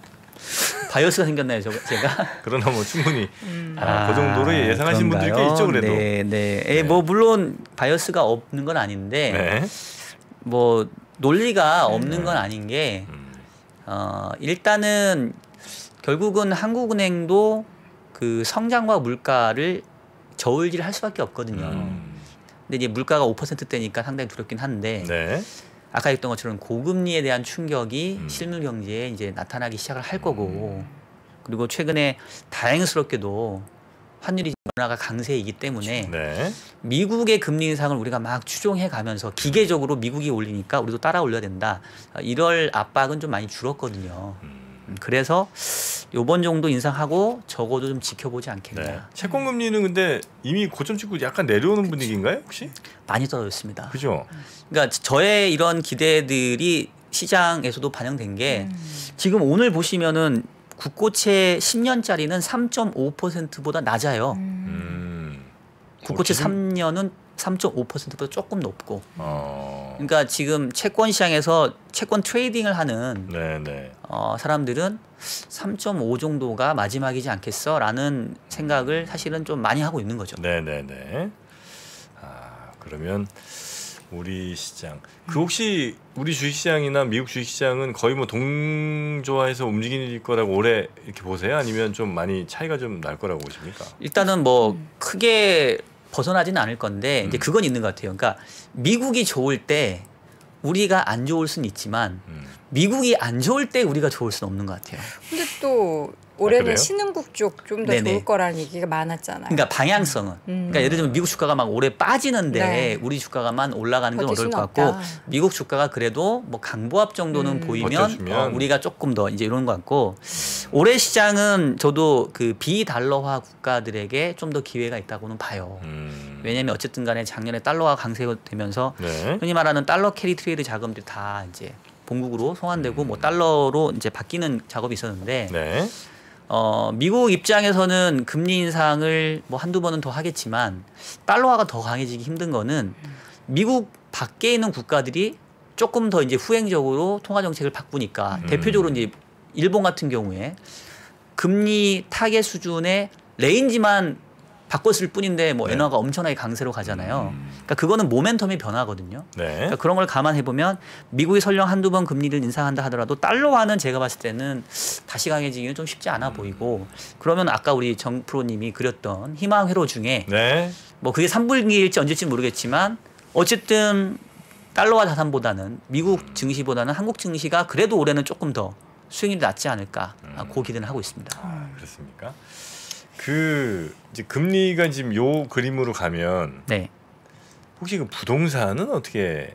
바이어스가 생겼나요, 제가? 그러나 뭐 충분히 그 정도로 예상하신 분들이 꽤 있죠, 그래도. 네. 뭐 물론 바이어스가 없는 건 아닌데 네. 뭐 논리가 없는 건 아닌 게 일단은 결국은 한국은행도 그 성장과 물가를 저울질할 수밖에 없거든요. 근데 이제 물가가 5%대니까 상당히 두렵긴 한데 네. 아까 했던 것처럼 고금리에 대한 충격이 실물 경제에 이제 나타나기 시작을 할 거고 그리고 최근에 다행스럽게도 환율이 원화가 강세이기 때문에 네. 미국의 금리 인상을 우리가 막 추종해 가면서 기계적으로 미국이 올리니까 우리도 따라 올려야 된다. 이럴 압박은 좀 많이 줄었거든요. 그래서 요번 정도 인상하고 적어도 좀 지켜보지 않겠냐. 네. 채권 금리는 근데 이미 고점 찍고 약간 내려오는 분위기인가요, 혹시? 많이 떨어졌습니다. 그죠? 그러니까 저의 이런 기대들이 시장에서도 반영된 게 지금 오늘 보시면은 국고채 10년짜리는 3.5%보다 낮아요. 국고채 3년은 3.5%보다 조금 높고. 그러니까 지금 채권 시장에서 채권 트레이딩을 하는 사람들은 3.5 정도가 마지막이지 않겠어라는 생각을 사실은 좀 많이 하고 있는 거죠. 네네네. 그러면 우리 시장 그 혹시 우리 주식시장이나 미국 주식시장은 거의 뭐 동조화해서 움직일 거라고 올해 이렇게 보세요? 아니면 좀 많이 차이가 좀 날 거라고 보십니까? 일단은 뭐 크게 벗어나지는 않을 건데 이제 그건 있는 것 같아요. 그러니까 미국이 좋을 때 우리가 안 좋을 수는 있지만 미국이 안 좋을 때 우리가 좋을 수는 없는 것 같아요. 근데 또 올해는 그래요? 신흥국 쪽 좀 더 좋을 거라는 얘기가 많았잖아요. 그러니까 방향성은. 그러니까 예를 들면 미국 주가가 막 올해 빠지는데 우리 주가가만 올라가는 건 어려울 것 같고 미국 주가가 그래도 뭐 강보합 정도는 보이면 우리가 조금 더 이제 이런 것 같고 올해 시장은 저도 그 비달러화 국가들에게 좀 더 기회가 있다고는 봐요. 왜냐하면 어쨌든 간에 작년에 달러가 강세되면서 흔히 말하는 달러 캐리 트레이드 자금들이 다 이제 본국으로 송환되고 뭐 달러로 이제 바뀌는 작업이 있었는데 미국 입장에서는 금리 인상을 뭐 한두 번은 더 하겠지만 달러화가 더 강해지기 힘든 거는 미국 밖에 있는 국가들이 조금 더 이제 후행적으로 통화 정책을 바꾸니까 대표적으로 이제 일본 같은 경우에 금리 타겟 수준의 레인지만 바꿨을 뿐인데 뭐 엔화가 엄청나게 강세로 가잖아요. 그러니까 그거는 모멘텀의 변화거든요. 그러니까 그런 걸 감안해 보면 미국이 설령 한두 번 금리를 인상한다 하더라도 달러화는 제가 봤을 때는 다시 강해지기는 좀 쉽지 않아 보이고 그러면 아까 우리 정 프로님이 그렸던 희망 회로 중에 뭐 그게 3분기일지 언제일지 모르겠지만 어쨌든 달러화 자산보다는 미국 증시보다는 한국 증시가 그래도 올해는 조금 더 수익률이 낮지 않을까 그 기대는 하고 있습니다. 그렇습니까? 그 이제 금리가 지금 요 그림으로 가면 혹시 그 부동산은 어떻게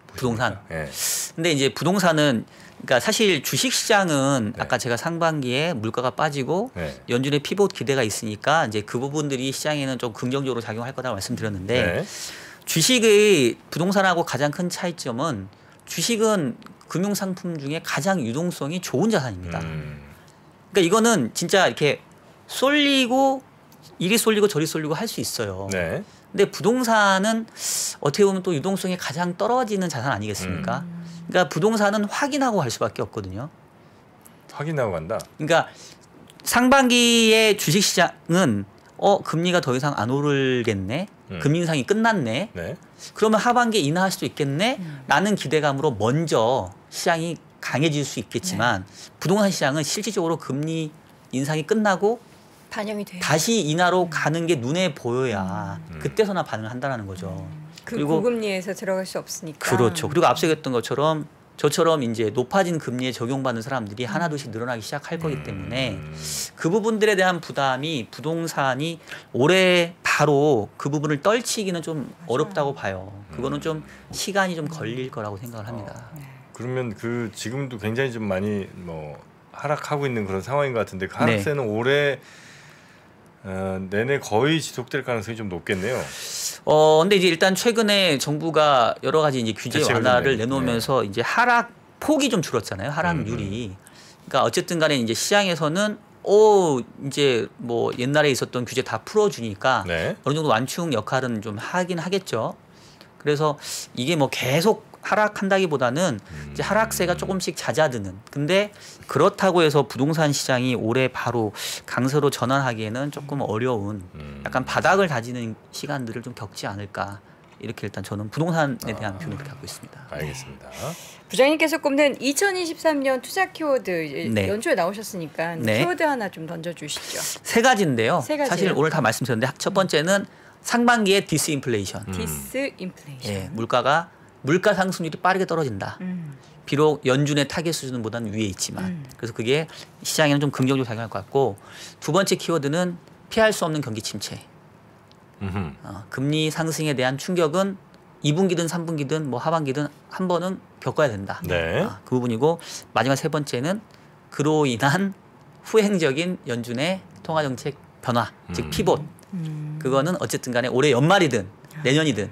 부동산? 네. 근데 이제 부동산은 그러니까 사실 주식 시장은 아까 제가 상반기에 물가가 빠지고 연준의 피봇 기대가 있으니까 이제 그 부분들이 시장에는 좀 긍정적으로 작용할 거라고 말씀드렸는데 주식의 부동산하고 가장 큰 차이점은 주식은 금융 상품 중에 가장 유동성이 좋은 자산입니다. 그러니까 이거는 진짜 이렇게 쏠리고 이리 쏠리고 저리 쏠리고 할 수 있어요. 근데 부동산은 어떻게 보면 또 유동성이 가장 떨어지는 자산 아니겠습니까? 그러니까 부동산은 확인하고 갈 수밖에 없거든요. 확인하고 간다. 그러니까 상반기의 주식시장은 금리가 더 이상 안 오르겠네. 금리 인상이 끝났네. 그러면 하반기에 인하할 수도 있겠네. 라는 기대감으로 먼저 시장이 강해질 수 있겠지만 부동산 시장은 실질적으로 금리 인상이 끝나고 반영이 돼요. 다시 인하로 가는 게 눈에 보여야 그때서나 반응을 한다는 거죠. 그리고 고금리에서 들어갈 수 없으니까. 그렇죠. 그리고 앞서 얘기했던 것처럼 저처럼 이제 높아진 금리에 적용받는 사람들이 하나둘씩 늘어나기 시작할 거기 때문에 그 부분들에 대한 부담이 부동산이 올해 바로 그 부분을 떨치기는 좀 어렵다고 봐요. 그거는 좀 시간이 좀 걸릴 거라고 생각을 합니다. 그러면 그 지금도 굉장히 좀 많이 뭐 하락하고 있는 그런 상황인 것 같은데 그 하락세는 올해 내내 거의 지속될 가능성이 좀 높겠네요. 근데 이제 일단 최근에 정부가 여러 가지 이제 규제 완화를 내놓으면서 이제 하락 폭이 좀 줄었잖아요. 하락률이. 그러니까 어쨌든 간에 이제 시장에서는 이제 뭐 옛날에 있었던 규제 다 풀어주니까 어느 정도 완충 역할은 좀 하긴 하겠죠. 그래서 이게 뭐 계속 하락한다기보다는 이제 하락세가 조금씩 잦아드는. 근데 그렇다고 해서 부동산 시장이 올해 바로 강세로 전환하기에는 조금 어려운 약간 바닥을 다지는 시간들을 좀 겪지 않을까 이렇게 일단 저는 부동산에 대한 표현을 그렇게 갖고 있습니다. 알겠습니다. 부장님께서 꼽는 2023년 투자 키워드 네. 연초에 나오셨으니까 네. 키워드 하나 좀 던져주시죠. 세 가지인데요. 세 가지요? 사실 오늘 다 말씀드렸는데 첫 번째는 상반기에 디스인플레이션. 디스인플레이션. 예, 물가 상승률이 빠르게 떨어진다. 비록 연준의 타겟 수준보다는 위에 있지만 그래서 그게 시장에는 좀 긍정적으로 작용할 것 같고 두 번째 키워드는 피할 수 없는 경기 침체. 금리 상승에 대한 충격은 2분기든 3분기든 뭐 하반기든 한 번은 겪어야 된다. 네. 그 부분이고 마지막 세 번째는 그로 인한 후행적인 연준의 통화정책 변화, 즉 피봇. 그거는 어쨌든 간에 올해 연말이든 내년이든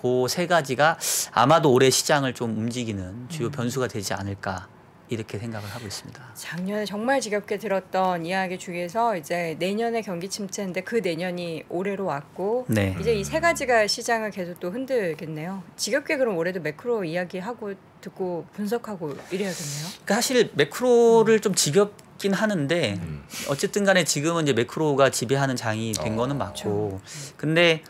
그 세 가지가 아마도 올해 시장을 좀 움직이는 주요 변수가 되지 않을까 이렇게 생각을 하고 있습니다. 작년에 정말 지겹게 들었던 이야기 중에서 이제 내년의 경기 침체인데 그 내년이 올해로 왔고 네. 이제 이 세 가지가 시장을 계속 또 흔들겠네요. 지겹게 그럼 올해도 매크로 이야기하고 듣고 분석하고 이래야겠네요. 그러니까 사실 매크로를 좀 지겹긴 하는데 어쨌든 간에 지금은 이제 매크로가 지배하는 장이 된 거는 맞고 근데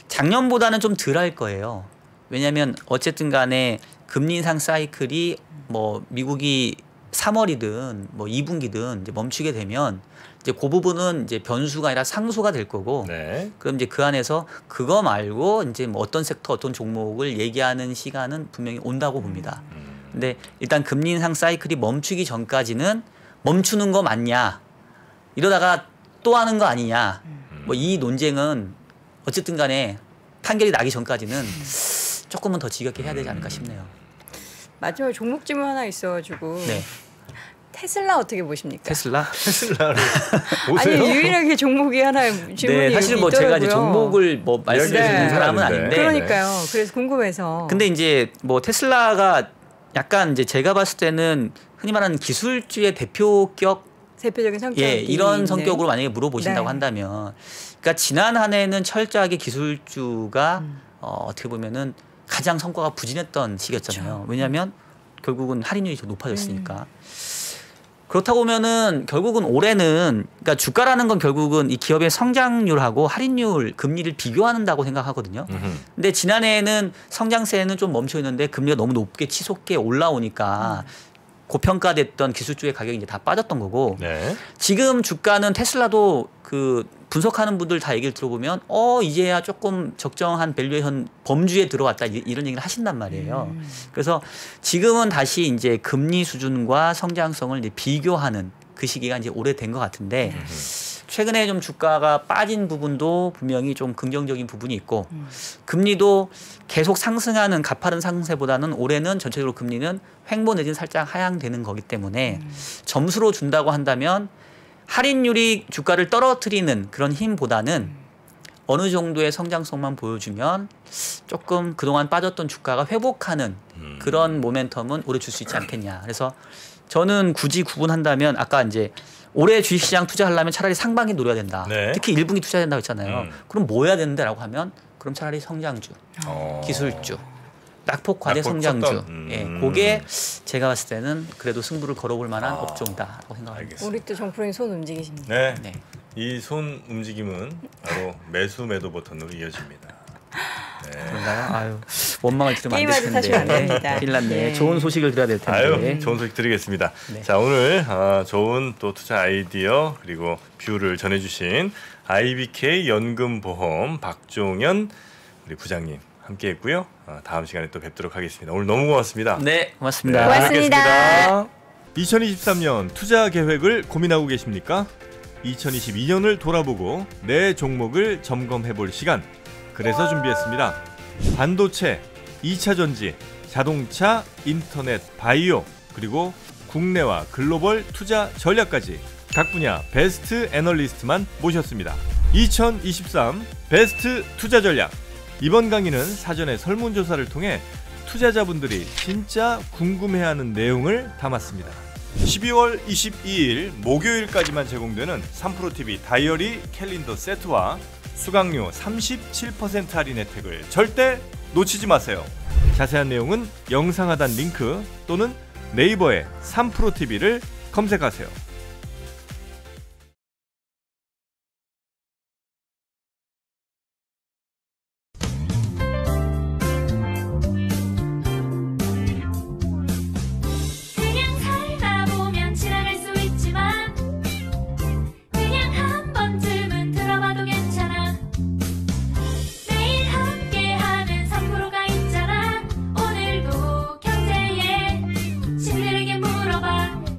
작년보다는 좀 덜 할 거예요. 왜냐하면 어쨌든 간에 금리 인상 사이클이 뭐 미국이 3월이든 뭐 2분기든 이제 멈추게 되면 이제 그 부분은 이제 변수가 아니라 상수가 될 거고 네. 그럼 이제 그 안에서 그거 말고 이제 뭐 어떤 섹터 어떤 종목을 얘기하는 시간은 분명히 온다고 봅니다. 근데 일단 금리 인상 사이클이 멈추기 전까지는 멈추는 거 맞냐 이러다가 또 하는 거 아니냐 뭐 이 논쟁은 어쨌든 간에 판결이 나기 전까지는 조금은 더 지겹게 해야 되지 않을까 싶네요. 마지막에 종목 질문 하나 있어가지고 네. 테슬라 어떻게 보십니까? 테슬라를 보세요. 아니 유일하게 종목이 하나 질문이 네, 사실 뭐 있더라고요. 제가 이제 종목을 뭐 말씀드리는 네. 사람은 아닌데 그러니까요. 그래서 궁금해서. 근데 이제 뭐 테슬라가 약간 이제 제가 봤을 때는 흔히 말하는 기술주의 대표격 대표적인 성격이 예, 이런 있는. 성격으로 만약에 물어보신다고 네. 한다면 그러니까 지난 한 해는 철저하게 기술주가 어떻게 보면은 가장 성과가 부진했던 시기였잖아요. 그렇죠. 왜냐하면 결국은 할인율이 더 높아졌으니까. 그렇다고 보면은 결국은 올해는 그러니까 주가라는 건 결국은 이 기업의 성장률하고 할인율, 금리를 비교한다고 생각하거든요. 근데 지난해에는 성장세는 좀 멈춰 있는데 금리가 너무 높게 치솟게 올라오니까 고평가됐던 기술주의 가격이 이제 다 빠졌던 거고 네. 지금 주가는 테슬라도 그 분석하는 분들 다 얘기를 들어보면 이제야 조금 적정한 밸류에이션 범주에 들어왔다 이런 얘기를 하신단 말이에요. 그래서 지금은 다시 이제 금리 수준과 성장성을 이제 비교하는 그 시기가 이제 오래된 것 같은데 최근에 좀 주가가 빠진 부분도 분명히 좀 긍정적인 부분이 있고 금리도 계속 상승하는 가파른 상승세보다는 올해는 전체적으로 금리는 횡보 내지는 살짝 하향되는 거기 때문에 점수로 준다고 한다면 할인율이 주가를 떨어뜨리는 그런 힘보다는 어느 정도의 성장성만 보여주면 조금 그동안 빠졌던 주가가 회복하는 그런 모멘텀은 올해 줄 수 있지 않겠냐. 그래서 저는 굳이 구분한다면 아까 이제 올해 주식시장 투자하려면 차라리 상반기 노려야 된다. 네. 특히 1분기 투자해야 된다고 했잖아요. 그럼 뭐 해야 되는데라고 하면 그럼 차라리 성장주, 기술주, 낙폭 과대 성장주. 예, 그게 제가 봤을 때는 그래도 승부를 걸어볼 만한 업종이다라고 생각합니다. 우리 또 정프로님 손 움직이십니다. 네. 네. 이 손 움직임은 바로 매수 매도 버튼으로 이어집니다. 네. 그런가요? 아유, 원망을 들으면 안 게임하듯 될 하시면 안 텐데. 됩니다. 큰일 났네. 네. 좋은 소식을 드려야 될 텐데. 아유, 좋은 소식 드리겠습니다. 네. 자, 오늘 좋은 또 투자 아이디어 그리고 뷰를 전해주신 IBK 연금보험 박종현 우리 부장님 함께했고요. 다음 시간에 또 뵙도록 하겠습니다. 오늘 너무 고맙습니다. 네, 고맙습니다. 고맙습니다. 2023년 투자 계획을 고민하고 계십니까? 2022년을 돌아보고 내 종목을 점검해볼 시간. 그래서 준비했습니다. 반도체, 2차 전지, 자동차, 인터넷, 바이오, 그리고 국내와 글로벌 투자 전략까지 각 분야 베스트 애널리스트만 모셨습니다. 2023 베스트 투자 전략. 이번 강의는 사전에 설문조사를 통해 투자자분들이 진짜 궁금해하는 내용을 담았습니다. 12월 22일 목요일까지만 제공되는 3프로TV 다이어리 캘린더 세트와 수강료 37% 할인 혜택을 절대 놓치지 마세요. 자세한 내용은 영상 하단 링크 또는 네이버에 3프로TV를 검색하세요.